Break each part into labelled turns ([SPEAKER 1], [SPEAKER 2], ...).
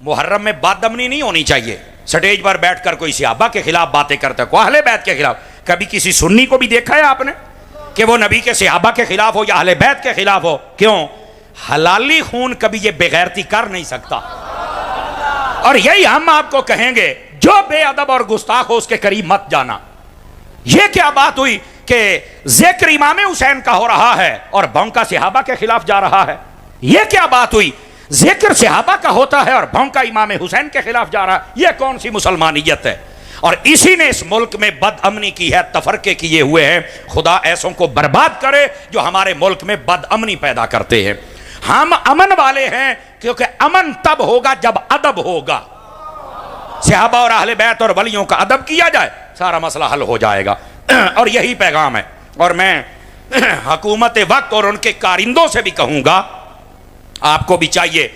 [SPEAKER 1] محرم میں بدامنی نہیں ہونی چاہیے. سٹیج پر بیٹھ کر کوئی صحابہ کے خلاف باتیں کرتا ہے, کوئی اہل بیت کے خلاف. کبھی کسی سنی کو بھی دیکھا ہے آپ نے کہ وہ نبی کے صحابہ کے خلاف ہو یا اہل بیت کے خلاف ہو؟ کیوں؟ حلالی خون کبھی یہ بغیرتی کر نہیں سکتا. اور یہی ہم آپ کو کہیں گے, جو بے ادب اور گستاخ ہو اس کے قریب مت جانا. یہ کیا بات ہوئی کہ ذکر امام حسین کا ہو رہا ہے اور بھونکا صحابہ کے خلاف جا رہا ہے؟ یہ کیا بات ہوئی؟ ذکر صحابہ کا ہوتا ہے اور بھونکا امام حسین کے خلاف جا رہا ہے. یہ کون سی مسلمانیت ہے؟ اور اسی نے اس ملک میں بد امنی کی ہے, تفرقے کیے ہوئے ہیں. خدا ایسوں کو برباد کرے جو ہمارے ملک میں بد امنی پیدا کرتے ہیں. ہم امن والے ہیں کیونکہ امن تب ہوگا جب ادب ہوگا. صحابہ اور اہل بیت اور ولیوں کا ادب کیا جائے, سارا مسئلہ حل ہو جائے گا. اور یہی پیغام ہے. اور میں حکومت وقت اور ان کے کارندوں سے بھی کہوں گا, آپ کو بھی چاہیے,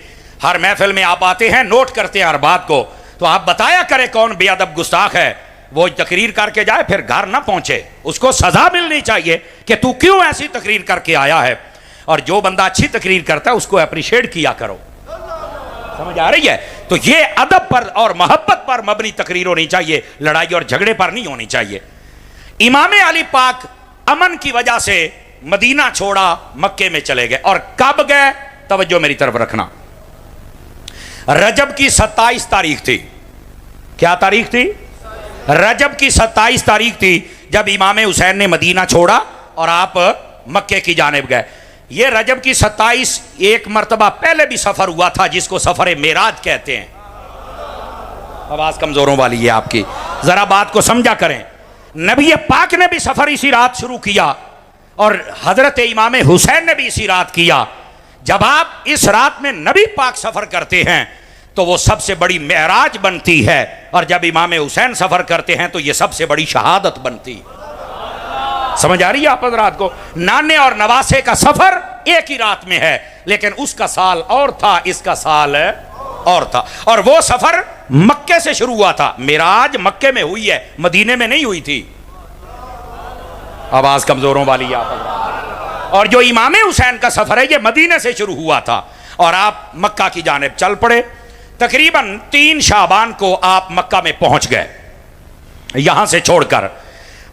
[SPEAKER 1] ہر محفل میں آپ آتے ہیں, نوٹ کرتے ہیں ہر بات کو, تو آپ بتایا کرے کون بے ادب گستاخ ہے. وہ تقریر کر کے جائے پھر گھر نہ پہنچے, اس کو سزا ملنی چاہیے کہ تو کیوں ایسی تقریر کر کے آیا ہے. اور جو بندہ اچھی تقریر کرتا ہے اس کو اپریشیٹ کیا کرو. سمجھ آ رہی ہے؟ تو یہ ادب پر اور محبت پر مبنی تقریر ہونی چاہیے, لڑائی اور جھگڑے پر نہیں ہونی چاہیے. امام علی پاک امن کی وجہ سے مدینہ چھوڑا, مکے میں چلے گئے. اور کب گئے؟ توجہ میری طرف رکھنا. رجب کی 27 تاریخ تھی. کیا تاریخ تھی؟ رجب کی 27 تاریخ تھی جب امام حسین نے مدینہ چھوڑا اور آپ مکے کی جانب گئے. یہ رجب کی 27 ایک مرتبہ پہلے بھی سفر ہوا تھا جس کو سفر معراج کہتے ہیں. آواز کمزوروں والی ہے آپ کی, ذرا بات کو سمجھا کریں. نبی پاک نے بھی سفر اسی رات شروع کیا اور حضرت امام حسین نے بھی اسی رات کیا. جب آپ اس رات میں نبی پاک سفر کرتے ہیں تو وہ سب سے بڑی معراج بنتی ہے, اور جب امام حسین سفر کرتے ہیں تو یہ سب سے بڑی شہادت بنتی ہے. سمجھ آ رہی ہے آپ حضرات کو؟ نانے اور نواسے کا سفر ایک ہی رات میں ہے, لیکن اس کا سال اور تھا, اس کا سال اور تھا. اور وہ سفر مکے سے شروع ہوا تھا. معراج مکے میں ہوئی ہے, مدینے میں نہیں ہوئی تھی. آواز کمزوروں والی ہے آپ حضرات. اور جو امام حسین کا سفر ہے یہ مدینے سے شروع ہوا تھا اور آپ مکہ کی جانب چل پڑے. تقریباً 3 شعبان کو آپ مکہ میں پہنچ گئے یہاں سے چھوڑ کر.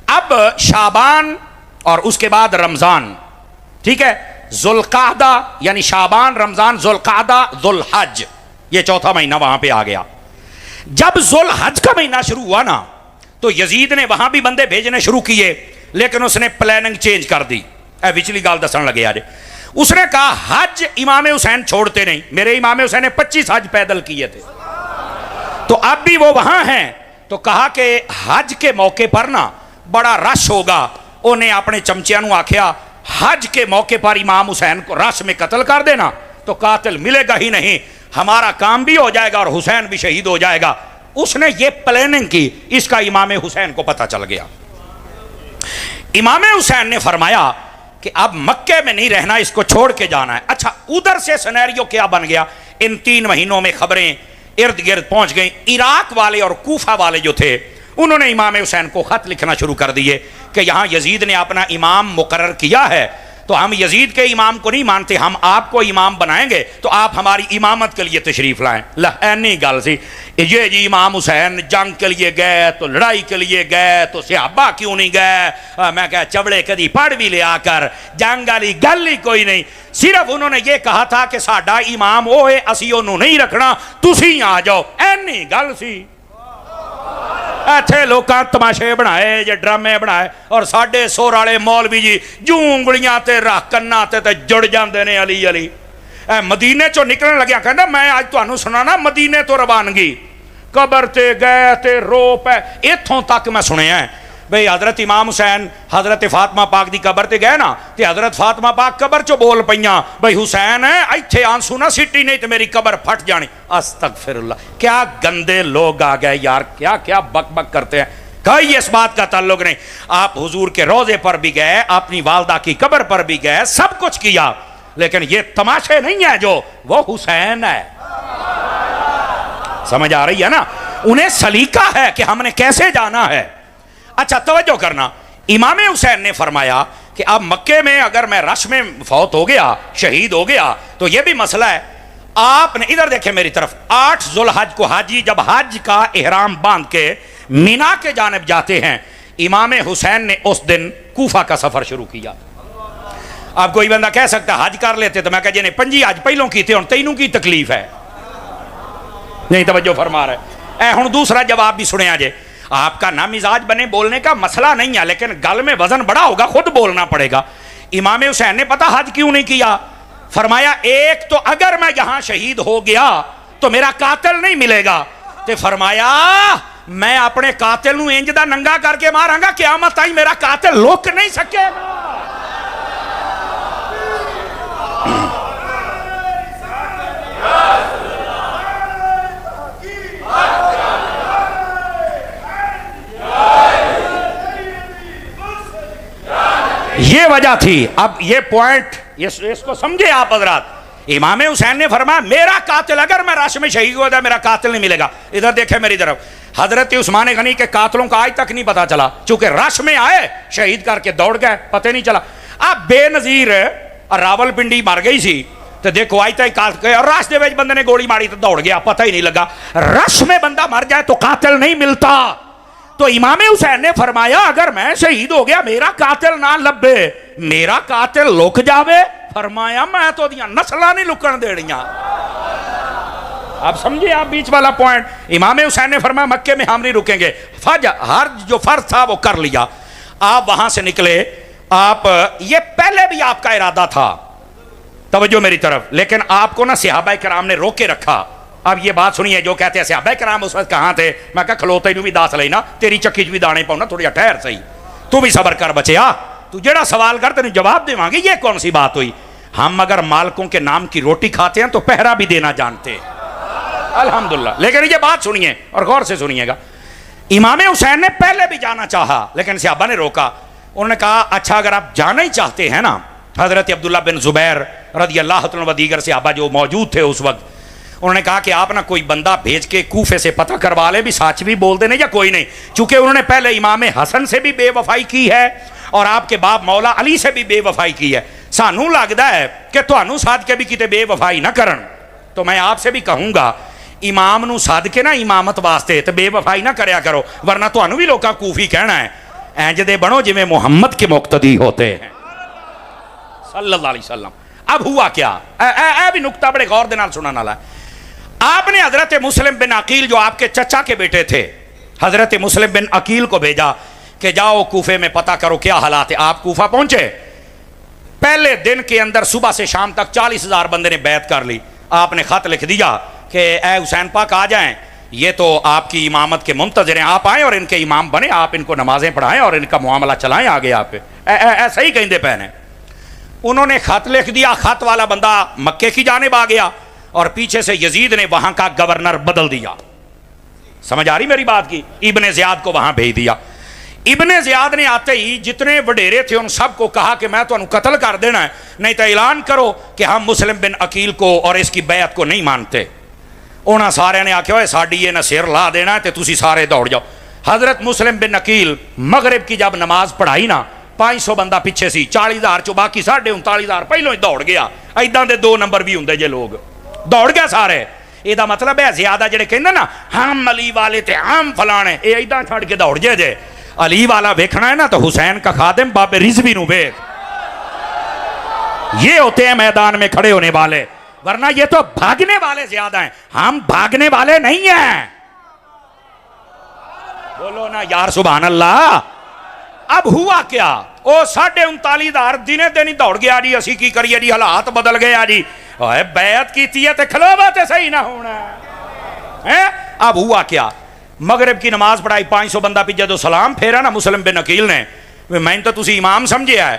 [SPEAKER 1] اب شعبان اور اس کے بعد رمضان, ٹھیک ہے, ذوالقعدہ یعنی شعبان, رمضان, ذوالقعدہ, ذوالحج, یہ چوتھا مہینہ وہاں پہ آ گیا. جب ذوالحج کا مہینہ شروع ہوا نا تو یزید نے وہاں بھی بندے بھیجنے شروع کیے, لیکن اس نے پلاننگ چینج کر دی. پچھلی گال دسن لگے آج. اس نے کہا حج امام حسین چھوڑتے نہیں. میرے امام حسین نے 25 حج پیدل کیے تھے, تو اب بھی وہ وہاں ہیں. تو کہا کہ حج کے موقع پر نا بڑا رش ہوگا. انہیں اپنے چمچیاں نو آکھیا حج کے موقع پر امام حسین کو رش میں قتل کر دینا تو قاتل ملے گا ہی نہیں, ہمارا کام بھی ہو جائے گا اور حسین بھی شہید ہو جائے گا. اس نے یہ پلاننگ کی, اس کا امام حسین کو پتہ چل گیا. امام حسین نے فرمایا کہ اب مکے میں نہیں رہنا, اس کو چھوڑ کے جانا ہے. اچھا, ادھر سے سینیریو کیا بن گیا؟ ان 3 مہینوں میں خبریں ارد گرد پہنچ گئیں. عراق والے اور کوفہ والے جو تھے انہوں نے امام حسین کو خط لکھنا شروع کر دیے کہ یہاں یزید نے اپنا امام مقرر کیا ہے, تو ہم یزید کے امام کو نہیں مانتے, ہم آپ کو امام بنائیں گے, تو آپ ہماری امامت کے لیے تشریف لائیں. لہنی گل سی یہ جی امام حسین جنگ کے لیے گئے تو لڑائی کے لیے گئے تو صحابہ کیوں نہیں گئے؟ میں کہا چوڑے کدی پڑھ بھی لیا کر, جنگ والی گل ہی کوئی نہیں. صرف انہوں نے یہ کہا تھا کہ ساڈا امام وہ ہے, اسی انہوں نہیں رکھنا, تسی آ جاؤ. اینی گل سی. ایتھے لوکاں تماشے بنائے جے ڈرامے بنائے اور ساڈے سور والے مولوی جی جوں انگلیاں تے رکھ کناں تے جڑ جاندے نے علی علی. مدینے چوں نکلن لگیا کہندا میں اج تانوں سنانا مدینے تو روانگی. قبر تے گئے تے رو پے, ایتھوں تک میں سنیا ہے بھئی حضرت امام حسین حضرت فاطمہ پاک دی قبر تے گئے نا تے حضرت فاطمہ پاک قبر چو بول پیاں بھئی حسین ہے ایتھے آنسو نہ سٹی نہیں تے میری قبر پھٹ جانی. استغفر اللہ, کیا گندے لوگ آ گئے یار, کیا کیا بک بک کرتے ہیں. کوئی اس بات کا تعلق نہیں. آپ حضور کے روضے پر بھی گئے, اپنی والدہ کی قبر پر بھی گئے, سب کچھ کیا, لیکن یہ تماشے نہیں ہیں جو وہ حسین ہے. سمجھ آ رہی ہے نا؟ انہیں سلیقہ ہے کہ ہم نے کیسے جانا ہے. اچھا توجہ کرنا, امام حسین نے فرمایا کہ اب مکے میں اگر میں رش میں فوت ہو گیا, شہید ہو گیا, تو یہ بھی مسئلہ ہے. آپ نے ادھر دیکھیں میری طرف، 8 ذوالحج کو حاجی جب حج کا احرام باندھ کے مینا کے جانب جاتے ہیں، امام حسین نے اس دن کوفہ کا سفر شروع کیا۔ اب کوئی بندہ کہہ سکتا ہے حج کر لیتے تو میں کہا جنہیں 5 حج پہلوں کی تھے اور تینوں کی تکلیف ہے، نہیں توجہ فرما رہے اے ہن دوسرا جواب بھی سنے آجے۔ آپ کا نام مزاج بنے بولنے کا مسئلہ نہیں ہے، لیکن گل میں وزن بڑا ہوگا، خود بولنا پڑے گا۔ امام حسین نے پتہ حج کیوں نہیں کیا؟ فرمایا ایک تو اگر میں یہاں شہید ہو گیا تو میرا قاتل نہیں ملے گا، تے فرمایا میں اپنے قاتل نو انج دا ننگا کر کے ماراں گا قیامت تائیں میرا قاتل لوک نہیں سکے گا۔ یہ وجہ تھی۔ اب یہ پوائنٹ اس کو سمجھے آپ حضرات، امام حسین نے فرمایا میرا قاتل اگر میں رش میں شہید ہو جائے میرا قاتل نہیں ملے گا۔ ادھر دیکھیں میری طرف، حضرت عثمان غنی کے قاتلوں کا آج تک نہیں پتا چلا، چونکہ رش میں آئے شہید کر کے دوڑ گئے، پتہ نہیں چلا۔ اب بے نظیر راول پنڈی مر گئی سی تو دیکھو آج تک اور رش دے وچ بندے نے گولی ماری تو دوڑ گیا، پتہ ہی نہیں لگا۔ رش میں بندہ مر جائے تو قاتل نہیں ملتا، تو امام حسین نے فرمایا اگر میں شہید ہو گیا میرا قاتل نہ لبے، میرا قاتل لک جاوے، فرمایا میں تو دیاں نسلہ نہیں لکن دیڑیاں۔ اب سمجھے آپ بیچ والا پوائنٹ، امام حسین نے فرمایا مکے میں ہم نہیں رکیں گے، ہر جو فرض تھا وہ کر لیا۔ آپ وہاں سے نکلے، آپ یہ پہلے بھی آپ کا ارادہ تھا، توجہ میری طرف، لیکن آپ کو نا صحابہ کرام نے روکے رکھا۔ اب یہ بات سنیے، جو کہتے ہیں صحابہ کرام اس وقت کہاں تھے، میں کہا کھلوتے نو بھی داس لینا، تیری چکی چ بھی دانے پاؤنا، تھوڑی ٹھہر صحیح، تو بھی صبر کر بچیا، تو جڑا سوال کر تینوں جواب دے گے، یہ کون سی بات ہوئی؟ ہم اگر مالکوں کے نام کی روٹی کھاتے ہیں تو پہرا بھی دینا جانتے ہیں، الحمدللہ۔ لیکن یہ بات سنیے اور غور سے سنیے گا، امام حسین نے پہلے بھی جانا چاہا لیکن صحابہ نے روکا۔ انہوں نے کہا اچھا اگر آپ جانا ہی چاہتے ہیں نا، حضرت عبداللہ بن زبیر رضی اللہ عنہ و دیگر صحابہ جو موجود تھے اس وقت، انہوں نے کہا کہ آپ نا کوئی بندہ بھیج کے کوفے سے پتہ کروا لے بھی سچ بھی بول دینے یا کوئی نہیں، چونکہ انہوں نے پہلے امام حسن سے بھی بے وفائی کی ہے اور آپ کے باپ مولا علی سے بھی بے وفائی کی ہے، سانوں لگتا ہے کہ تانوں ساتھ کے بھی کتے بے وفائی نہ کرن، تو میں آپ سے بھی کہوں گا امام نو ساد کے نا امامت واسطے تو بے وفائی نہ کریا کرو، ورنہ تانوں بھی لوکاں کوفی کہنا ہے، اینج دے بنو جویں محمد کے مقتدی ہوتے ہیں صلی اللہ علیہ وسلم۔ اب ہوا کیا، اے بھی نکتہ بڑے غور دے نال سنن والا ہے۔ آپ نے حضرت مسلم بن عقیل جو آپ کے چچا کے بیٹے تھے، حضرت مسلم بن عقیل کو بھیجا کہ جاؤ کوفے میں پتہ کرو کیا حالات ہے۔ آپ کوفہ پہنچے، پہلے دن کے اندر صبح سے شام تک 40,000 بندے نے بیعت کر لی۔ آپ نے خط لکھ دیا کہ اے حسین پاک آ جائیں، یہ تو آپ کی امامت کے منتظر ہیں، آپ آئیں اور ان کے امام بنیں، آپ ان کو نمازیں پڑھائیں اور ان کا معاملہ چلائیں آگے آپ پہ، ایسا ہی کہیں دے پہنے۔ انہوں نے خط لکھ دیا، خط والا بندہ مکے کی جانب آ گیا اور پیچھے سے یزید نے وہاں کا گورنر بدل دیا، سمجھ آ رہی میری بات کی، ابن زیاد کو وہاں بھیج دیا۔ ابن زیاد نے آتے ہی جتنے وڈیرے تھے ان سب کو کہا کہ میں تو انہوں قتل کر دینا ہے، نہیں تو اعلان کرو کہ ہم مسلم بن عقیل کو اور اس کی بیعت کو نہیں مانتے۔ انہاں سارے نے آکھیا ہوئے ساڑی یہ نہ سیر لا دینا ہے تے تسی سارے دوڑ جاؤ۔ حضرت مسلم بن عقیل مغرب کی جب نماز پڑھائی نا، 500 بندہ پیچھے سی، 40,000 چو باقی 39,500 پہلوں ہی دوڑ گیا، ایداں دے 2 نمبر بھی ہوندے جے لوگ دوڑ گیا سارے۔ یہ دا مطلب ہے زیادہ جڑے کہندے نا ہم علی والے تے ہم فلانے، اے ایداں چھڑ کے دوڑ جے علی والا ویکھنا ہے نا تو حسین کا خادم بابے رضوی نو ویکھ، یہ ہوتے ہیں میدان میں کھڑے ہونے والے، ورنہ یہ تو بھاگنے والے زیادہ ہیں، ہم بھاگنے والے نہیں ہیں، بولو نا یار سبحان اللہ۔ اب ہوا کیا، او 39,500 دنے دن ہی دوڑ گیا جی، اسی کی کریے جی، حالات بدل گیا جی، بیعت کیتی ہے تے کھلوبا تے صحیح نہ ہونا ہے۔ اب ہوا کیا، مغرب کی نماز پڑھائی، 500 بندہ پہ جدو سلام پھیرا نا مسلم بن عقیل نے، میں تو تسی امام سمجھے ہے،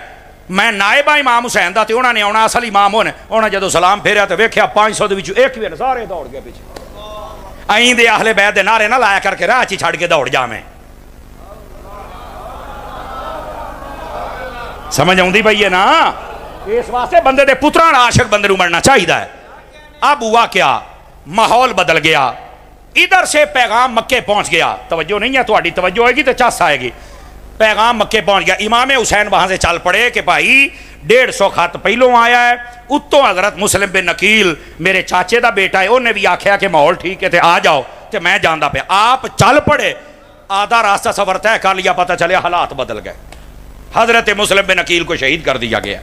[SPEAKER 1] میں نائبہ امام حسین دا تے انہوں نے آنا اصل امام ہونے، انہوں جدو سلام پھیرا تے ویکھیا 500 دے وچوں ایک بھی سارے دوڑ گئے پیچھے، آئیں دے اہل بیت دے نعرے نہ لایا کر کے راہ چی چھڑ کے دوڑ جا میں، سمجھ آؤں دی بھئی ہے نا، اس واسطے بندے دے پتران عاشق بندے نو مرنا چاہیے ہے۔ اب ہوا کیا، ماحول بدل گیا، ادھر سے پیغام مکے پہنچ گیا، توجہ نہیں ہے تہاڈی توجہ ہوئے گی تو چس آئے گی۔ پیغام مکے پہنچ گیا. امام حسین وہاں سے چل پڑے کہ بھائی 150 خط پہلوں آیا ہے, اتوں حضرت مسلم بن نکیل میرے چاچے دا بیٹا ہے, انہیں بھی آخیا کہ ماحول ٹھیک ہے تے آ جاؤ, تے میں جاندا پیا. آپ چل پڑے, آدھا راستہ سفر طے کر لیا, پتہ چلے حالات بدل گئے, حضرت مسلم بن نکیل کو شہید کر دیا گیا.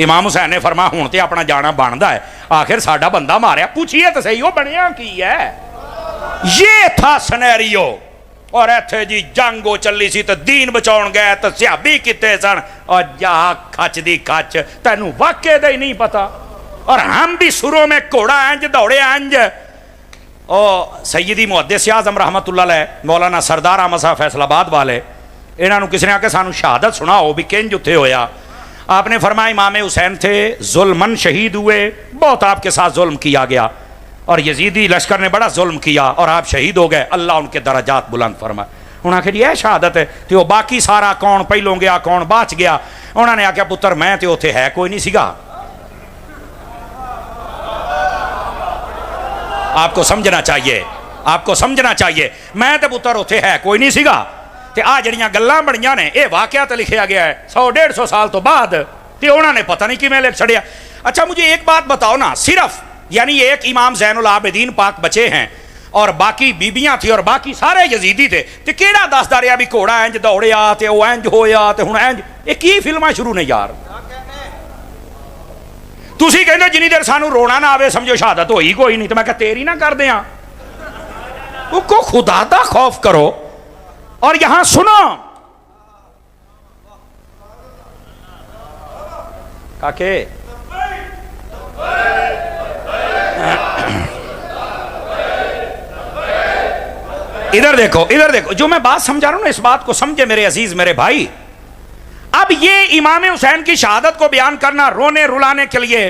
[SPEAKER 1] امام حسین نے فرمایا ہوں تے اپنا جانا بندا ہے, آخر ساڈا بندہ ماریا, پوچھیے تو صحیح وہ بنیا کی ہے. یہ تھا سنیریو. اور ایتھے جی جنگو چلی سی تو دین بچاؤ گئے تو صحابی کتے سن, اور جا کچ دی کچ, تینوں واقعے دا ہی نہیں پتا. اور ہم بھی سروں میں گھوڑا انج دوڑے انج. او سیدی محدث اعظم رحمت اللہ علیہ مولانا سردار احمد صاحب فیصل آباد والے, انہوں نے کسی نے آ کے سانو شہادت سناؤ بھی کنج اتھے ہویا. آپ نے فرمایا امام حسین تھے, ظلمن شہید ہوئے, بہت آپ کے ساتھ ظلم کیا گیا, اور یزیدی لشکر نے بڑا ظلم کیا اور آپ شہید ہو گئے, اللہ ان کے درجات بلند فرمائے. انہوں نے کہا یہ شہادت ہے, تو وہ باقی سارا کون پہلوں گیا کون بچ گیا. انہوں نے آخیا پتر میں تے اتھے ہے کوئی نہیں سیگا. آپ کو سمجھنا چاہیے, آپ کو سمجھنا چاہیے, میں تے پتر اتھے ہے کوئی نہیں سیگا. تے آ جڑیاں گلاں بڑیاں نے اے واقعہ تے لکھیا گیا ہے 100-150 سال تو بعد, تے انہوں نے پتہ نہیں کیویں لکھ چھڑیا. اچھا مجھے ایک بات بتاؤ نا, صرف یعنی ایک امام زین العابدین پاک بچے ہیں اور باقی بیبیاں تھی اور باقی سارے یزیدی تھے, تے کیڑا دسدا رہیا بھی گھوڑا انج دوڑیا تے او انج ہویا تے ہن انج, اے کی فلماں شروع نے یار. تسی کہندے جنی دیر سانو رونا نہ آوے سمجھو شہادت ہوئی کوئی نہیں, تو میں کہ تیری نہ کر دیاں. کو خدا دا خوف کرو. اور یہاں سنو کاکے, ادھر دیکھو, ادھر دیکھو, جو میں بات سمجھا رہا ہوں نا اس بات کو سمجھے میرے عزیز میرے بھائی. اب یہ امام حسین کی شہادت کو بیان کرنا رونے رلانے کے لیے,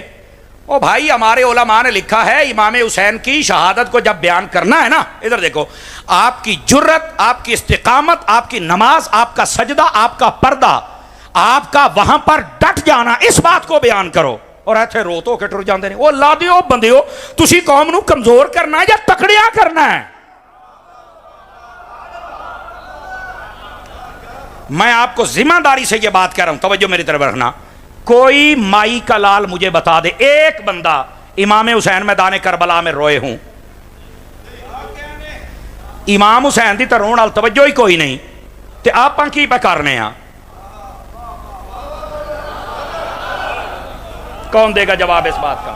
[SPEAKER 1] او بھائی ہمارے علماء نے لکھا ہے امام حسین کی شہادت کو جب بیان کرنا ہے نا, ادھر دیکھو, آپ کی جرت, آپ کی استقامت, آپ کی نماز, آپ کا سجدہ, آپ کا پردہ, آپ کا وہاں پر ڈٹ جانا, اس بات کو بیان کرو. اور ایتھے رو تو کے ٹر جاندے نے, او اللہ دیو بندیو تسی قوم نو کمزور کرنا ہے یا تکڑیاں کرنا ہے. میں آپ کو ذمہ داری سے یہ بات کہہ رہا ہوں, توجہ میری طرف رکھنا. کوئی مائی کا لال مجھے بتا دے ایک بندہ امام حسین میدان کربلا میں روئے ہوں. امام حسین دی تے رون وال توجہ ہی کوئی نہیں, تے آپاں کی پہ کرنے ہاں. کون دے گا جواب اس بات کا؟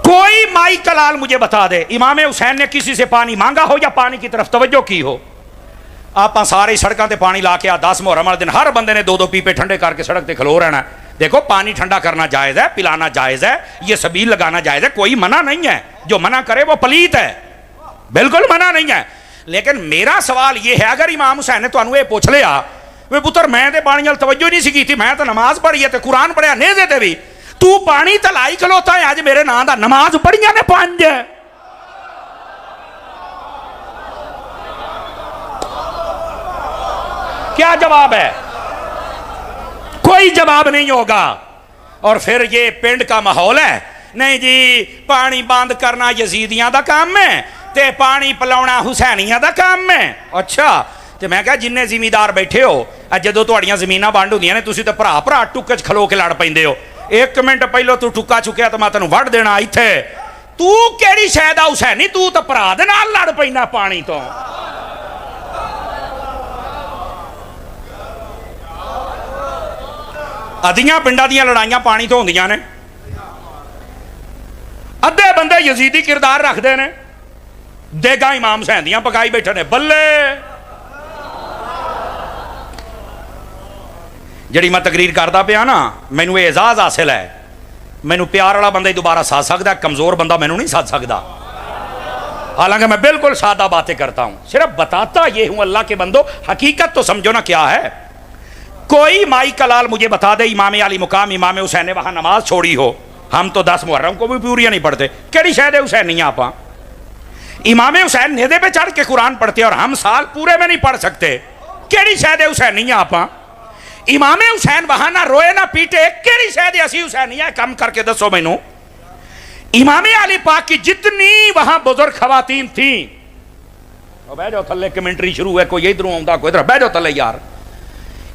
[SPEAKER 1] کوئی مائی کا لال مجھے بتا دے امام حسین نے کسی سے پانی مانگا ہو یا پانی کی طرف توجہ کی ہو. آپ سارے سڑکاں تے پانی لا کے 10 محرم والے دن ہر بندے نے 2 پیپے ٹھنڈے کر کے سڑک تے کھلو رہنا ہے. دیکھو پانی ٹھنڈا کرنا جائز ہے, پلانا جائز ہے, یہ سبیل لگانا جائز ہے, کوئی منع نہیں ہے. جو منع کرے وہ پلیت ہے, بالکل منع نہیں ہے. لیکن میرا سوال یہ ہے, اگر امام حسین نے تانوں یہ پوچھ لیا وے پتر میں تے پانی وال توجہ نہیں سی کیتی, میں تے نماز پڑھی ہے تے قرآن پڑھیا نیزے تے بھی, تو پانی تلائی کھلوتا ہے اج میرے نام دا, نماز پڑھیاں نے 5. کیا جواب ہے؟ کوئی جواب نہیں ہوگا. اور پھر یہ پنڈ کا ماحول ہے, نہیں جی پانی بند کرنا یزیدیاں دا کام ہے تے پانی پلاونا حسینیاں دا کام ہے. اچھا تے میں کہا جننے زمیندار بیٹھے ہو, جدو تہاڈیاں زمیناں بانڈ ہوندیاں نے تسی تے بھرا ٹکے کھلو کے لڑ پیندے ہو. 1 منٹ پہلو تو ٹکا چکیا تو میں تینوں وڈ دینا ایتھے. تو کیڑی شے دا حسینی, تو تے بھرا دے نال لڑ پینا پانی تو. ادیاں پنڈاں دیاں لڑائیاں پانی تو ہوندیاں نے, ادھے بندے یزیدی کردار رکھتے ہیں, دیگاں امام حسین دیاں پکائی بیٹھے نے. بلے جڑی میں تقریر کرتا پیا نا, مینوں اعزاز حاصل ہے. مینوں پیار والا بندہ ہی دوبارہ ساتھ سکتا ہے, کمزور بندہ مینوں نہیں ساتھ سکتا. حالانکہ میں بالکل سادہ باتیں کرتا ہوں, صرف بتاتا یہ ہوں اللہ کے بندو, حقیقت تو سمجھو نا کیا ہے. کوئی مائی کا لال مجھے بتا دے امام علی مقام امام حسین نے وہاں نماز چھوڑی ہو. ہم تو 10 محرم کو بھی پوریاں نہیں پڑھتے, کیڑی شاید حسین نہیں آپ. امام حسین نیزے پہ چڑھ کے قرآن پڑھتے اور ہم سال پورے میں نہیں پڑھ سکتے, کیڑی شاید حسین نہیں آپ. امام حسین وہاں نہ روئے نہ پیٹے, کیڑی شاید اسی حسین نہیں ہے, کم کر کے دسو مینوں. امام علی پاک کی جتنی وہاں بزرگ خواتین تھیں, بیٹھ جاؤ تھلے, کمنٹری شروع ہے, کوئی ادھروں آؤں کوئی ادھر, بیٹھ جاؤ تھلے یار,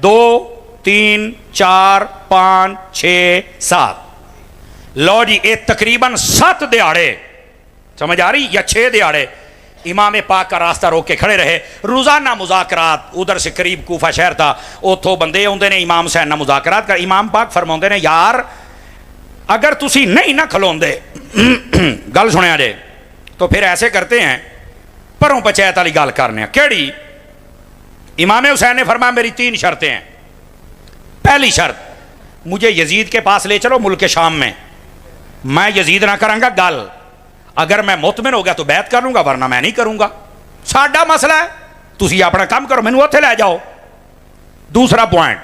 [SPEAKER 1] 2, 3, 4, 5, 6, 7 لو جی یہ تقریباً 7 دہاڑے سمجھ آ رہی یا 6 دہاڑے امام پاک کا راستہ روک کے کھڑے رہے. روزانہ مذاکرات. ادھر سے قریب کوفہ شہر تھا, اتوں بندے آتے نے امام حسین نہ مذاکرات کر. امام پاک فرماؤندے نے یار اگر تسی نہیں نہ کھلوندے گل سنیا جے تو پھر ایسے کرتے ہیں پروں پچیت والی گل کرنے ہیں. کیڑی؟ امام حسین نے فرمایا میری 3 شرطیں ہیں. پہلی شرط, مجھے یزید کے پاس لے چلو ملک شام میں یزید نہ کروں گا گل. اگر میں مطمئن ہو گیا تو بیعت کر لوں گا, ورنہ میں نہیں کروں گا. ساڈا مسئلہ ہے, تسی اپنا کام کرو, مینوں اوتھے لے جاؤ. دوسرا پوائنٹ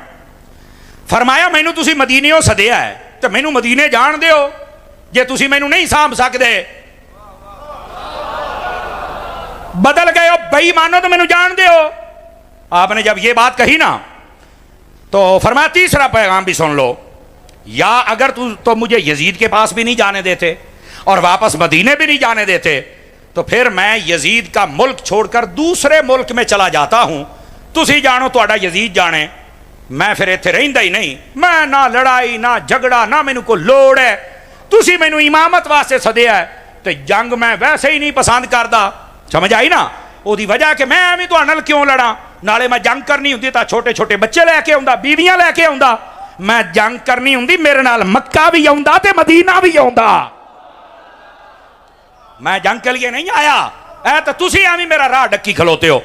[SPEAKER 1] فرمایا مینوں تسی مدینیوں سدیا ہے تو مینوں مدینے جان دیو. جے تسی مینوں نہیں سانبھ سکدے بدل گئے ہو بئی مانو تو مینوں جان دیو. آپ نے جب یہ بات کہی نا تو فرمایا تیسرا پیغام بھی سن لو, یا اگر تو مجھے یزید کے پاس بھی نہیں جانے دیتے اور واپس مدینے بھی نہیں جانے دیتے تو پھر میں یزید کا ملک چھوڑ کر دوسرے ملک میں چلا جاتا ہوں. تسی جانو تہاڈا یزید جانے, میں پھر ایتھے رہندا ہی نہیں. میں نہ لڑائی نہ جھگڑا نہ مینوں کوئی لوڑ ہے. تسی مینوں امامت واسطے سدیا ہے تو جنگ میں ویسے ہی نہیں پسند کردا. سمجھ آئی نا؟ وہ دی وجہ کہ میں ایویں تہاڈے نال کیوں لڑاں. نالے میں جنگ کرنی ہوندی تا چھوٹے چھوٹے بچے لے کے آوندا, بیویاں لے کے آوندا. میں جنگ کرنی ہوندی میرے نال مکہ بھی آوندا تے مدینہ بھی آوندا. میں جنگ کے لیے نہیں آیا. اے تو تسی ایویں میرا راہ ڈکی کھلوتے ہو.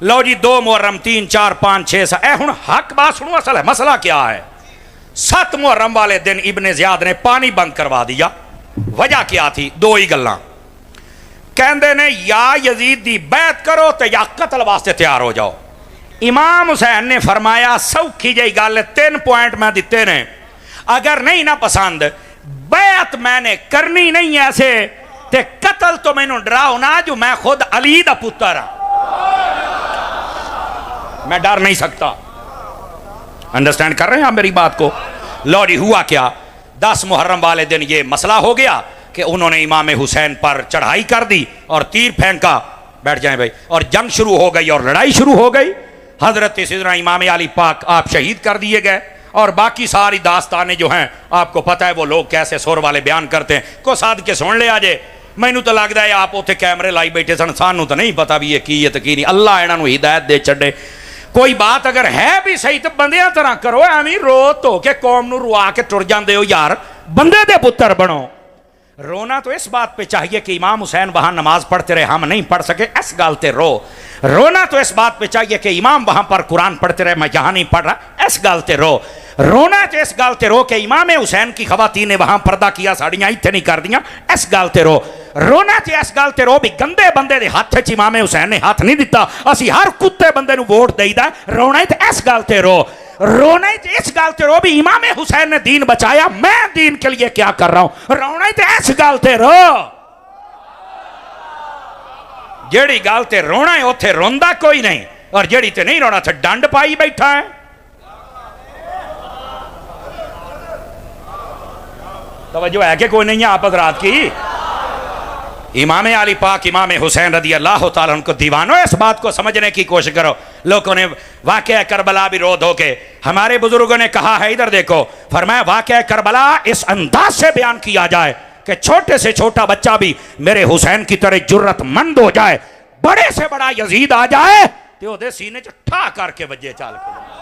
[SPEAKER 1] لو جی 2 محرم 3 4 5 6 7 اے ہن حق بات سنو. اصل ہے مسئلہ کیا ہے؟ 7 محرم والے دن ابن زیاد نے پانی بند کروا دیا. وجہ کیا تھی؟ 2 ہی گلاں. کہندے نے یا یزید دی بیعت کرو تے یا قتل واسطے تیار ہو جاؤ. امام حسین نے فرمایا سوکھی جئی گل 3 پوائنٹ میں دیتے نے, اگر نہیں نہ پسند بیعت میں نے کرنی نہیں ایسے تے قتل تو میں نے ڈراؤ نا جو میں خود علی دا پتر ہاں, میں ڈر نہیں سکتا. انڈرسٹینڈ کر رہے ہیں آپ میری بات کو؟ لو جی ہوا کیا, 10 محرم والے دن یہ مسئلہ ہو گیا کہ انہوں نے امام حسین پر چڑھائی کر دی اور تیر پھینکا. بیٹھ جائیں بھائی. اور جنگ شروع ہو گئی اور لڑائی شروع ہو گئی. حضرت سیدنا امام علی پاک آپ شہید کر دیے گئے. اور باقی ساری داستانیں جو ہیں آپ کو پتہ ہے وہ لوگ کیسے سور والے بیان کرتے ہیں. کو ساتھ کے سن لے آجے. مینوں تو لگتا ہے آپ اتنے کیمرے لائی بیٹھے سن, سانوں تو نہیں پتا بھی یہ کی ہے تو کی نہیں. اللہ انہاں نوں ہدایت دے چھڈے. کوئی بات اگر ہے بھی صحیح تو بندیاں طرح کرو, ایویں رو تو کہ قوم نوں روا کے ٹر جاندے ہو. یار بندے دے پتر بنو. رونا تو اس بات پہ چاہیے کہ امام حسین وہاں نماز پڑھتے رہے, ہم نہیں پڑھ سکے, اس گل تے رو. رونا تو اس بات پہ چاہیے کہ امام وہاں پر قرآن پڑھتے رہے, میں یہاں نہیں پڑھ رہا, اس گل تے رو. رونا تو اس گل تے رو کہ امام حسین کی خواتین نے وہاں پردہ کیا, ساڑیاں ایتھے نہیں کر دیاں, اس گل تے رو. رونا تے اس گل تے رو بھی گندے بندے دے ہاتھ وچ امام حسین نے ہاتھ نہیں دیتا, اسی ہر کتے بندے نوں ووٹ دئیدا. رونا تے اس گل تے رو. رونا اس گل تے رو بھی امام حسین نے دین بچایا, میں دین کے لیے کیا کر رہا ہوں. رونا تے اس گل تے رو. جیڑی گل تے رونا ہے اوتھے روندا کوئی نہیں, اور جیڑی تے نہیں رونا تے ڈنڈ پائی بیٹھا ہے. توجہ ہے کہ کوئی نہیں ہے آپ حضرات کی؟ امام علی پاک امام حسین رضی اللہ تعالیٰ عنہ کو دیوانوں اس بات کو سمجھنے کی کوشش کرو. لوگوں نے واقعہ کربلا بھی رو دھو کے ہمارے بزرگوں نے کہا ہے, ادھر دیکھو, فرمایا واقعہ کربلا اس انداز سے بیان کیا جائے کہ چھوٹے سے چھوٹا بچہ بھی میرے حسین کی طرح جرت مند ہو جائے, بڑے سے بڑا یزید آ جائے تو دے سینے ٹھا کر کے وجے چال کے.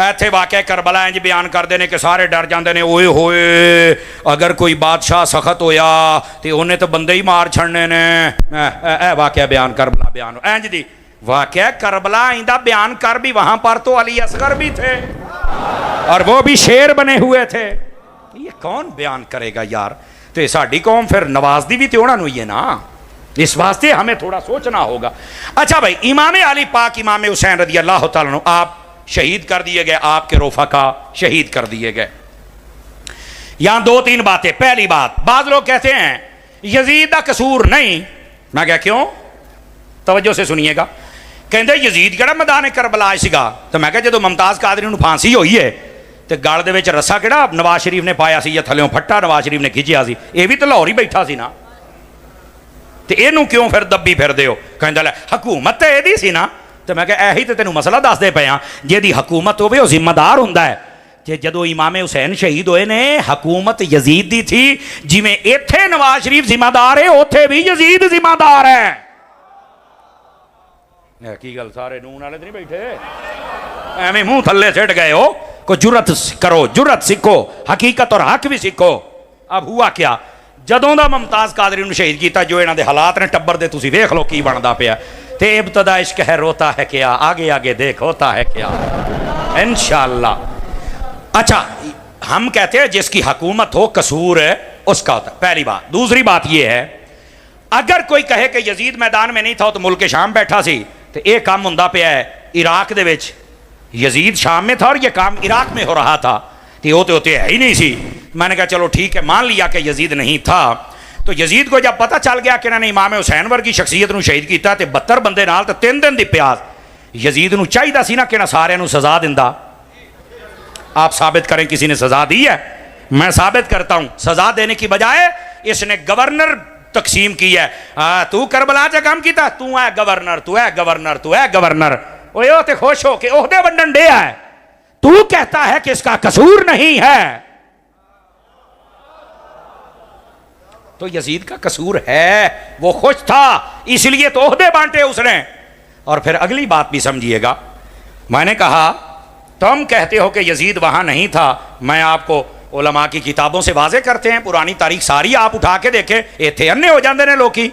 [SPEAKER 1] ایتھے واقعہ کربلا انج بیان کر دینے کہ سارے ڈر جاندے نے, اوئے ہوئے اگر کوئی بادشاہ سخت ہویا تو انہیں تو بندے ہی مار چھڑنے نے. اے واقعہ بیان کربلا بیان انج دی واقعہ کربلا آئندہ بیان کر بھی, وہاں پر تو علی اصغر بھی تھے اور وہ بھی شیر بنے ہوئے تھے. یہ کون بیان کرے گا یار؟ تو ساڈی قوم پھر نواز دی بھی تو انہاں نوں ہی ہے نا, اس واسطے ہمیں تھوڑا سوچنا ہوگا. اچھا بھائی, امام علی پاک امام حسین رضی اللہ تعالیٰ عنہ آپ شہید کر دیے گئے, آپ کے رفقا شہید کر دیے گئے. یہاں 2-3 باتیں. پہلی بات, بعض لوگ کہتے ہیں یزید دا قصور نہیں. میں کہا کیوں؟ توجہ سے سنیے گا. کہندے یزید کیڑا میدان کربلا سیگا. تو میں کہا جدو ممتاز قادری نوں پھانسی ہوئی ہے تے گل دے وچ رسا کیڑا نواز شریف نے پایا سی یا تھلیوں پھٹا نواز شریف نے کھچیا سی, یہ بھی تو لاہور ہی بیٹھا سی نا, تے اینوں کیوں پھر دبی پھر دیو؟ کہندا لے حکومت تے ایدی سی نا. تو میں کہا ایہی تے تینوں مسئلہ دس دے پے ہاں, جے دی حکومت ہوے او ذمہ دار ہوندا ہے. کہ جدو امام حسین شہید ہوئے نے حکومت یزید دی تھی جی میں ایتھے نواز شریف ذمہ دار ہے اوتھے بھی یزید ذمہ دار ہے. کی گل سارے نون والے نہیں بیٹھے ایویں منہ تھلے سٹ گئے ہو. کو جرت کرو, جرت سیکھو, حقیقت اور حق بھی سیکھو. اب ہوا کیا جدوں دا ممتاز قادری نو شہید کیتا جو انہاں دے حالات نے ٹبر دے تسی ویکھ لو کی بندا پیا. تے ابتدا عشق ہے روتا ہے کیا, آگے آگے دیکھ ہوتا ہے کیا انشاءاللہ. اچھا ہم کہتے ہیں جس کی حکومت ہو قصور ہے اس کا ہوتا ہے, پہلی بات. دوسری بات یہ ہے اگر کوئی کہے کہ یزید میدان میں نہیں تھا تو ملک شام بیٹھا سی تو ایک کام ہوندا پیا ہے عراق دے وچ. یزید شام میں تھا اور یہ کام عراق میں ہو رہا تھا کہ ہوتے ہوتے ہے ہی نہیں سی. میں نے کہا چلو ٹھیک ہے مان لیا کہ یزید نہیں تھا. تو یزید کو جب پتہ چل گیا کہ انہوں نے امام حسین ورگی شخصیت نو شہید کیتا تے 72 بندے نال تے 3 دن دی پیاس. یزید نو چاہیدا سی نا کہ نہ سارے نو سزا دیندا. آپ ثابت کریں کسی نے سزا دی ہے؟ میں ثابت کرتا ہوں. سزا دینے کی بجائے اس نے گورنر تقسیم کی ہے. تو کربلا چا کام کیتا, تو ہے گورنر, تو ہے گورنر, تو ہے گورنر. اوے او تے خوش ہو کے عہدے ونڈن دے ہے, تو کہتا ہے کہ اس کا قصور نہیں ہے. تو یزید کا قصور ہے, وہ خوش تھا اس لیے تو عہدے بانٹے اس نے. اور پھر اگلی بات بھی سمجھیے گا. میں نے کہا تم کہتے ہو کہ یزید وہاں نہیں تھا, میں آپ کو علماء کی کتابوں سے واضح کرتے ہیں, پرانی تاریخ ساری آپ اٹھا کے دیکھیں, ایتھے انے ہو جاندے نے لوکی.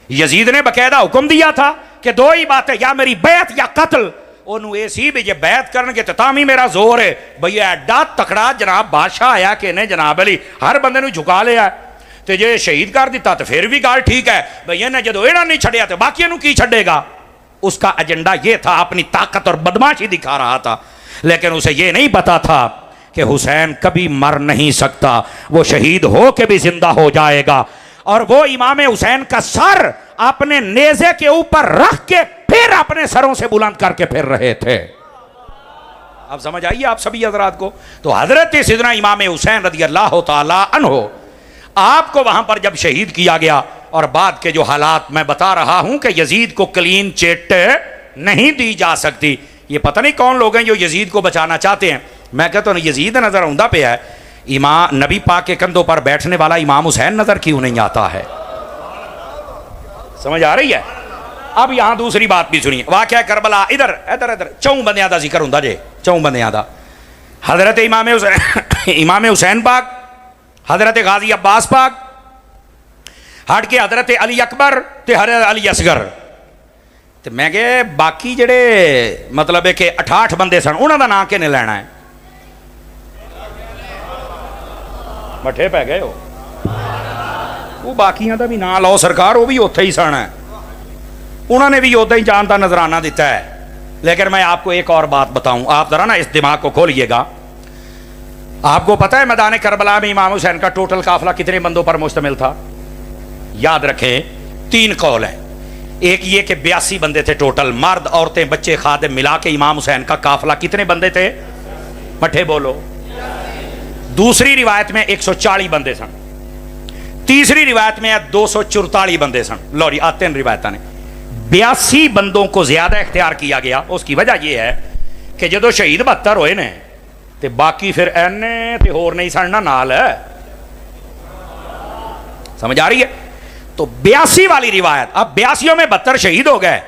[SPEAKER 1] یزید نے باقاعدہ حکم دیا تھا کہ دو ہی باتیں, یا میری بیعت یا قتل. انہوں اے سی بھی یہ بیعت کرن کے تامی میرا زور ہے بھئی ایڈا تکڑا جناب بادشاہ آیا کہ انہیں جناب علی ہر بندے نو جھکا لیا ہے تے جے شہید کر دیتا تو پھر بھی گال ٹھیک ہے بھئی انہیں جدو ایڑا نہیں چھڑیا تو باقی انہوں کی چھڑے گا. اس کا ایجنڈا یہ تھا, اپنی طاقت اور بدماشی دکھا رہا تھا. لیکن اسے یہ نہیں پتا تھا کہ حسین کبھی مر نہیں سکتا, وہ شہید ہو کے بھی زندہ ہو جائے گا. اور وہ امام حسین کا سر اپنے نیزے کے اوپر رکھ کے پھر اپنے سروں سے بلند کر کے پھر رہے تھے. اب سمجھ آئیے آپ سبھی حضرات کو. تو حضرت سیدنا امام حسین رضی اللہ تعالی عنہ آپ کو وہاں پر جب شہید کیا گیا, اور بعد کے جو حالات میں بتا رہا ہوں کہ یزید کو کلین چٹ نہیں دی جا سکتی. یہ پتہ نہیں کون لوگ ہیں جو یزید کو بچانا چاہتے ہیں. میں کہتا ہوں یزید نظر آؤندہ پہ ہے, امام نبی پاک کے کندھوں پر بیٹھنے والا امام حسین نظر کیوں نہیں آتا ہے؟ سمجھ آ رہی ہے؟ اب یہاں دوسری بات بھی سنیے. واقعہ کربلا ادھر ادھر ادھر 4 بندیاں دا ذکر ہوندا جے, 4 بندیاں دا. حضرت امام حسین پاک, حضرت غازی عباس پاک, ہٹ کے حضرت علی اکبر تے حضرت علی اصغر. تے میں کہ باقی جڑے مطلب ہے کہ 68 بندے سن انہاں دا نام کنے لینا ہے؟ مٹھے پہ گئے ہو, وہ باقیاں دا بھی نام لو سرکار, وہ بھی اوتھے ہی سن ہے, انہوں نے بھی اوتھے ہی جان دا نظرانہ دیتا ہے. لیکن میں آپ کو ایک اور بات بتاؤں, آپ ذرا نا اس دماغ کو کھولیے گا. آپ کو پتہ ہے میدان کربلا میں امام حسین کا ٹوٹل قافلہ کتنے بندوں پر مشتمل تھا؟ یاد رکھیں 3 قول ہیں. ایک یہ کہ 82 بندے تھے ٹوٹل, مرد عورتیں بچے خادم ملا کے امام حسین کا قافلہ کتنے بندے تھے؟ مٹھے بولو. دوسری روایت میں 140 بندے سن, تیسری روایت میں 244 بندے سن. لو جی 3 روایتیں نے 82 بندوں کو زیادہ اختیار کیا گیا. اس کی وجہ یہ ہے کہ جدو شہید 72 ہوئے نے تے باقی پھر اینے تے ہور نہیں سننا نال ہے. سمجھ آ رہی ہے؟ تو 82 والی روایت, اب 82 میں 72 شہید ہو گئے.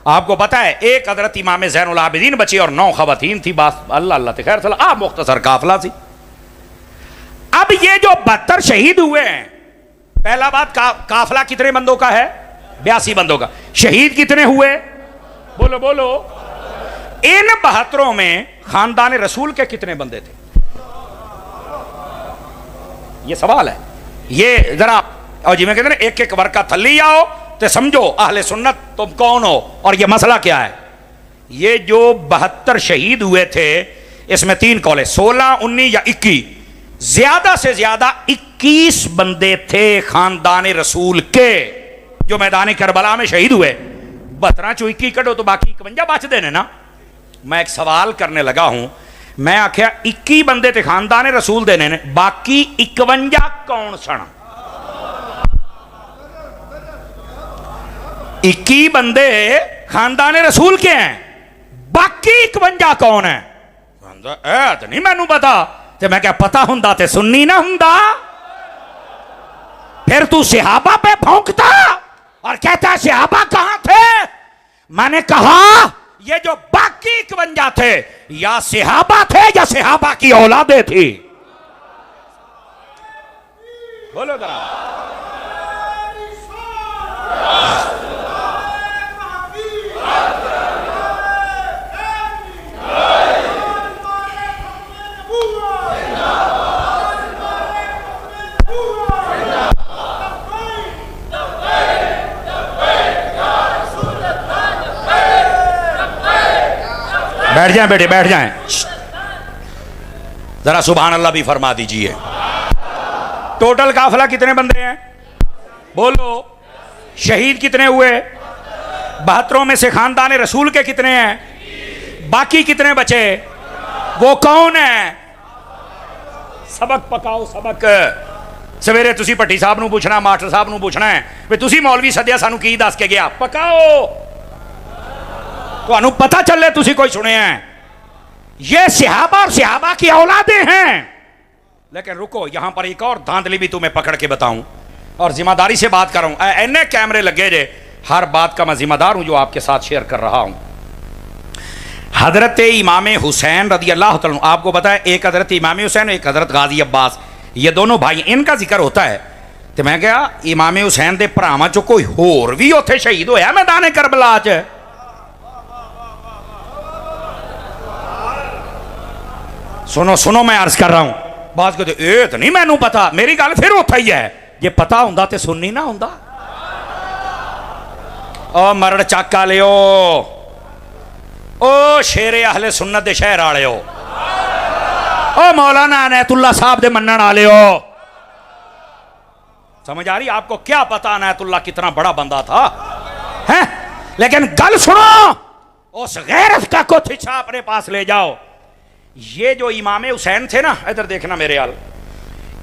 [SPEAKER 1] آپ کو پتا ہے ایک حضرت امام زین العابدین بچی اور 9 خواتین تھی. بس اللہ اللہ تے خیر صلاح مختصر قافلہ سی. اب یہ جو 72 شہید ہوئے ہیں, پہلا بات قافلہ کتنے بندوں کا ہے؟ 82 بندوں کا. شہید کتنے ہوئے؟ بولو بولو. ان 72 میں خاندان رسول کے کتنے بندے تھے؟ یہ سوال ہے. یہ ذرا اور جی میں کہتے ہیں ایک ایک ورقہ تھلی آؤ تو سمجھو اہل سنت تم کون ہو اور یہ مسئلہ کیا ہے. یہ جو 72 شہید ہوئے تھے اس میں 3 قول ہے, 16, 19 یا 21. زیادہ سے زیادہ 21 بندے تھے خاندان رسول کے جو میدان کربلا میں شہید ہوئے. 72 چو 21 کٹو تو باقی 51 بچ دینے نا. میں ایک سوال کرنے لگا ہوں, میں آکھیا 21 بندے تھے خاندان رسول دینے نے, باقی 51 کون سن؟ 21 بندے خاندان رسول کے ہیں, باقی 51 کون ہیں؟ تو نہیں مینوں پتا. تے میں کیا پتا ہوندا تے سنی نہ ہوندا. پھر تو صحابہ پہ بھونکتا اور کہتا صحابہ کہاں تھے. میں نے کہا یہ جو باقی 51 تھے یا صحابہ تھے یا صحابہ کی اولادیں تھی. بولو ذرا. بیٹھ جائیں بیٹے بیٹھ جائیں. ذرا سبحان اللہ بھی فرما دیجئے. ٹوٹل قافلہ کتنے بندے ہیں بولو. شہید کتنے ہوئے 72 میں سے خاندان رسول کے کتنے ہیں. باقی کتنے بچے وہ کون ہیں. سبق پکاؤ سبق. سویرے تسی پٹی صاحب نو پوچھنا ماسٹر صاحب نو پوچھنا ہے بھی تسی مولوی سدیا سانو کی دس کے گیا. پکاؤ تو انو پتہ چلے تسی کوئی سنے ہیں. یہ صحابہ اور صحابہ کی اولادیں ہیں. لیکن رکو یہاں پر ایک اور دھاندلی بھی تمہیں پکڑ کے بتاؤں اور ذمہ داری سے بات کر رہا ہوں. اینے کیمرے لگے جے ہر بات کا میں ذمہ دار ہوں جو آپ کے ساتھ شیئر کر رہا ہوں. حضرت امام حسین رضی اللہ تعالیٰ آپ کو پتا ہے ایک حضرت امام حسین ایک حضرت غازی عباس یہ دونوں بھائی ان کا ذکر ہوتا ہے. تو میں کہا امام حسین دے پراواں چو کوئی ہور بھی اوتھے شہید ہویا میدان کربلا چ. سنو سنو میں عرض کر رہا ہوں. بات کہتے اے تو نہیں مینوں پتا. میری گل پھر اوتھے ہی ہے. یہ پتا ہوندا تے سننی نہ ہوندا. او مرڑ چاکا لیو او شیر اہل سنت دے شہر والے ہو او مولانا عنایت اللہ صاحب دے منن والے ہو. سمجھ آ رہی آپ کو کیا پتا عنایت اللہ کتنا بڑا بندہ تھا ہیں. لیکن گل سنو اس غیرت کا کچھ اپنے پاس لے جاؤ. یہ جو امام حسین تھے نا ادھر دیکھنا میرے حال.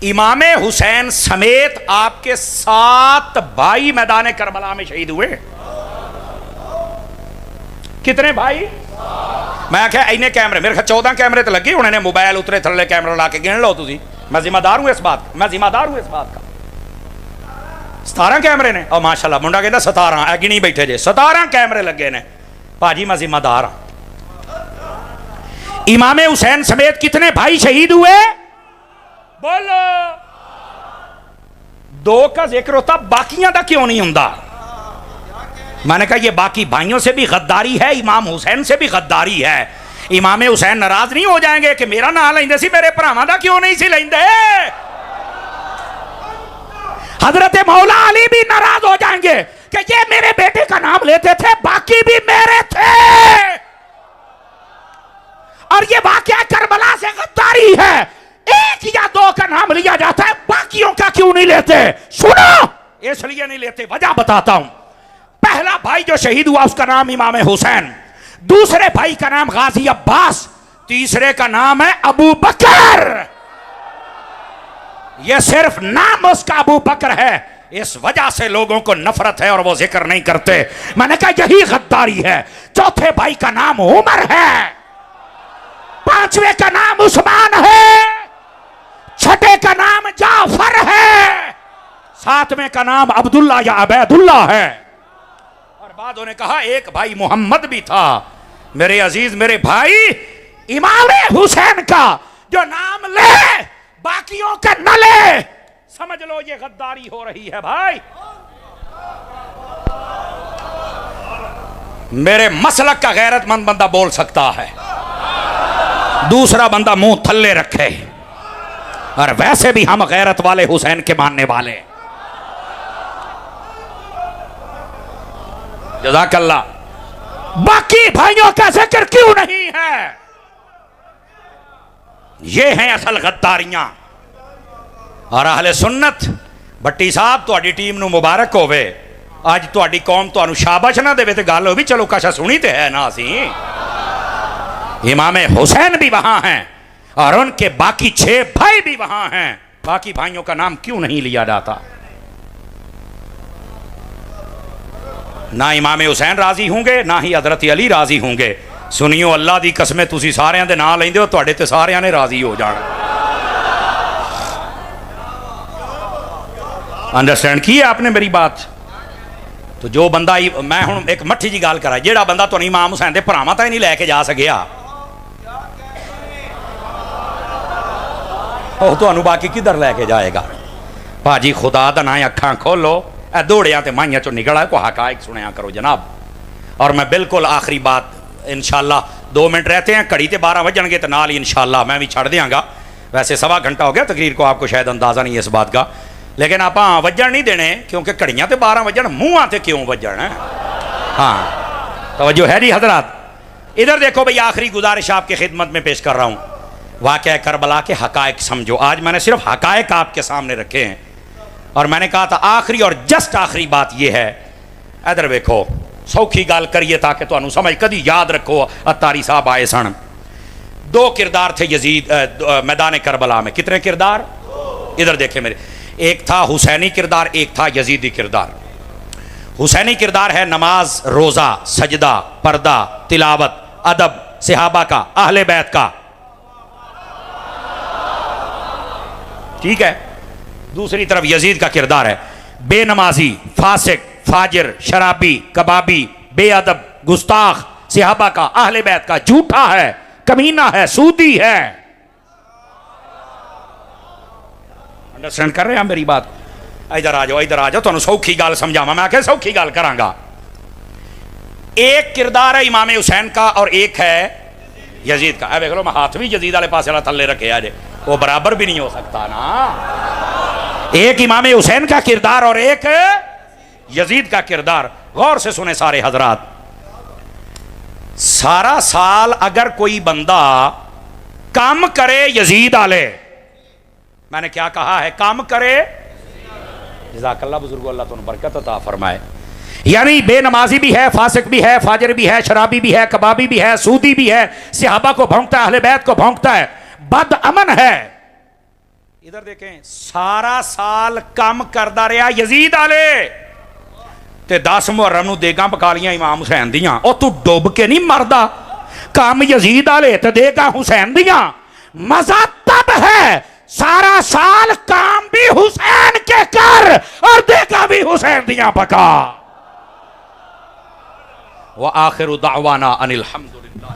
[SPEAKER 1] امام حسین سمیت آپ کے 7 بھائی میدان کربلا میں شہید ہوئے. کتنے بھائی میں کہا اینے کیمرے میرے خیال 14 کیمرے تو لگے انہوں نے موبائل اترے تھلے کیمرہ لا کے گن لو تسی. میں ذمہ دار ہوں اس بات کا. میں ذمہ دار ہوں اس بات کا. 17 کیمرے نے اور ماشاءاللہ منڈا کہتا 17 اگی نہیں بیٹھے جے 17 کیمرے لگے نے. پاجی میں ذمہ دار ہوں. امام حسین سمیت کتنے بھائی شہید ہوئے بولو. 2 کا ذکر ہوتا باقیاں دا کیوں نہیں ہوندا. میں نے کہا یہ باقی بھائیوں سے بھی غداری ہے امام حسین سے بھی غداری ہے. امام حسین ناراض نہیں ہو جائیں گے کہ میرا نام لیندے سی میرے بھراواں دا کیوں نہیں سی لیندے. حضرت مولا علی بھی ناراض ہو جائیں گے کہ یہ میرے بیٹے کا نام لیتے تھے باقی بھی میرے تھے. اور یہ واقعہ کربلا سے غداری ہے. 1 یا 2 کا نام لیا جاتا ہے باقیوں کا کیوں نہیں لیتے. سنو اس لیے نہیں لیتے وجہ بتاتا ہوں. پہلا بھائی جو شہید ہوا اس کا نام امام حسین. دوسرے بھائی کا نام غازی عباس. تیسرے کا نام ہے ابو بکر. یہ صرف نام اس کا ابو بکر ہے. اس وجہ سے لوگوں کو نفرت ہے اور وہ ذکر نہیں کرتے. میں نے کہا یہی غداری ہے. چوتھے بھائی کا نام عمر ہے. 5ویں کا نام عثمان ہے. 6ٹھے کا نام جعفر ہے. 7ویں کا نام عبداللہ یا عبید اللہ ہے. اور بعدوں نے کہا ایک بھائی محمد بھی تھا. میرے عزیز میرے بھائی امام حسین کا جو نام لے باقیوں کا نہ لے سمجھ لو یہ غداری ہو رہی ہے بھائی. میرے مسلک کا غیرت مند بندہ بول سکتا ہے. دوسرا بندہ منہ تھلے رکھے. اور ویسے بھی ہم غیرت والے حسین کے ماننے والے. جزاک اللہ. باقی بھائیوں کا ذکر کیوں نہیں ہے. یہ ہیں اصل غداریاں. اور اہل سنت بٹی صاحب تہاڈی ٹیم نو مبارک ہوے. اج تہاڈی قوم تانوں شاباش نہ دے تے گل ہو بھی چلو کشا سنی تے ہے نا. اسی امام حسین بھی وہاں ہیں اور ان کے باقی 6 بھائی بھی وہاں ہیں. باقی بھائیوں کا نام کیوں نہیں لیا جاتا. نہ امام حسین راضی ہوں گے نہ ہی حضرت علی راضی ہوں گے. سنیو اللہ دی قسمیں تسی ساریاں دے نام لیندے ہو تواڈے تے ساریاں نے راضی ہو جانا. انڈرسٹینڈ کی ہے آپ نے میری بات؟ تو جو بندہ میں ہوں ایک مٹھی جی گال کرا جیڑا بندہ تو امام حسین دے بھراواں تک نہیں لے کے جا سکیا وہ تانوں باقی کدھر لے کے جائے گا؟ بھاجی خدا دا نام اکھاں کھولو اے دوڑیاں تے مائیاں چوں نکل آئے کو حقائق سنیا کرو جناب. اور میں بالکل آخری بات انشاءاللہ 2 منٹ رہتے ہیں گھڑی تے 12 بجن گے تو نال ہی انشاءاللہ میں بھی چھڑ دیاں گا. ویسے 1.25 گھنٹہ ہو گیا تقریر کو آپ کو شاید اندازہ نہیں ہے اس بات کا لیکن آپ وجن نہیں دینے کیونکہ گھڑیاں تے 12 بجن منہ تے کیوں وجن ہے. ہاں توجہ ہے جی حضرات. ادھر دیکھو بھئی آخری گزارش آپ کی خدمت میں پیش کر رہا ہوں. واقعہ کربلا کے حقائق سمجھو. آج میں نے صرف حقائق آپ کے سامنے رکھے ہیں اور میں نے کہا تھا آخری اور جسٹ آخری بات یہ ہے. ادھر دیکھو سوکھی گال کریے تاکہ تو انو سمجھ کدی یاد رکھو. اتاری صاحب آئے سن 2 کردار تھے یزید میدان کربلا میں. کتنے کردار؟ ادھر دیکھیں میرے. ایک تھا حسینی کردار ایک تھا یزیدی کردار. حسینی کردار ہے نماز روزہ سجدہ پردہ تلاوت ادب صحابہ کا اہل بیت کا. ٹھیک ہے. دوسری طرف یزید کا کردار ہے بے نمازی فاسق فاجر شرابی کبابی بے ادب گستاخ صحابہ کا اہل بیت کا جھوٹا ہے کمینہ ہے سودی ہے. انڈرسٹینڈ کر رہے ہیں میری بات؟ ادھر آ جاؤ تو سوکھی گال سمجھاواں. میں آکھے سوکھی گال کراں گا. ایک کردار ہے امام حسین کا اور ایک ہے یزید کا. دیکھ لو میں ہاتھ بھی یزید والے پاس تھلے رکھے آج وہ برابر بھی نہیں ہو سکتا نا. ایک امام حسین کا کردار اور ایک یزید کا کردار. غور سے سنیں سارے حضرات. سارا سال اگر کوئی بندہ کام کرے یزید والے میں نے کیا کہا ہے کام کرے جزاک اللہ بزرگو اللہ تمہیں برکت عطا فرمائے. یعنی بے نمازی بھی ہے فاسق بھی ہے فاجر بھی ہے شرابی بھی ہے کبابی بھی ہے سودی بھی ہے صحابہ کو بھونکتا ہے اہل بیت کو بھونکتا ہے بد امن ہے. ادھر دیکھیں سارا سال کام کردا رہا یزید والے تے 10 محرم نو دیگاں پکا لیاں امام حسین دیاں. او تو ڈوب کے نہیں مردا کام یزید والے تے دیگاں حسین دیاں. مزہ تب ہے سارا سال کام بھی حسین کے کر اور دیگاں بھی حسین دیاں پکا. وآخر دعوانا ان الحمدللہ